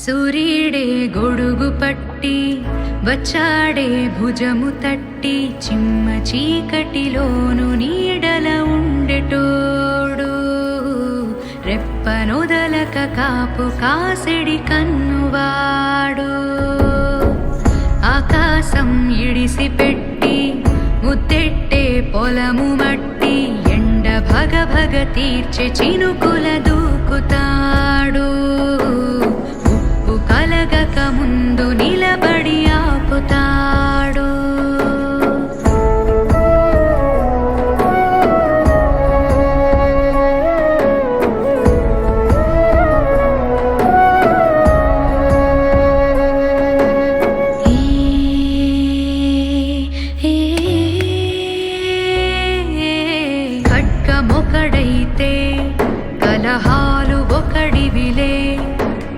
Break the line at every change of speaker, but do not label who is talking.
సూర్యుడే గొడుగు పట్టి వచ్చాడే భుజము తట్టి చిమ్మ చీకటిలోను నీడల ఉండెటోడు రెప్పనొదలక కాపు కాసెడి కన్నువాడు ఆకాశం ఇడిసి పెట్టి ముద్దెట్టే పొలము మట్టి ఎండ భగ భగ తీర్చే చినుకుల దూకుతాడు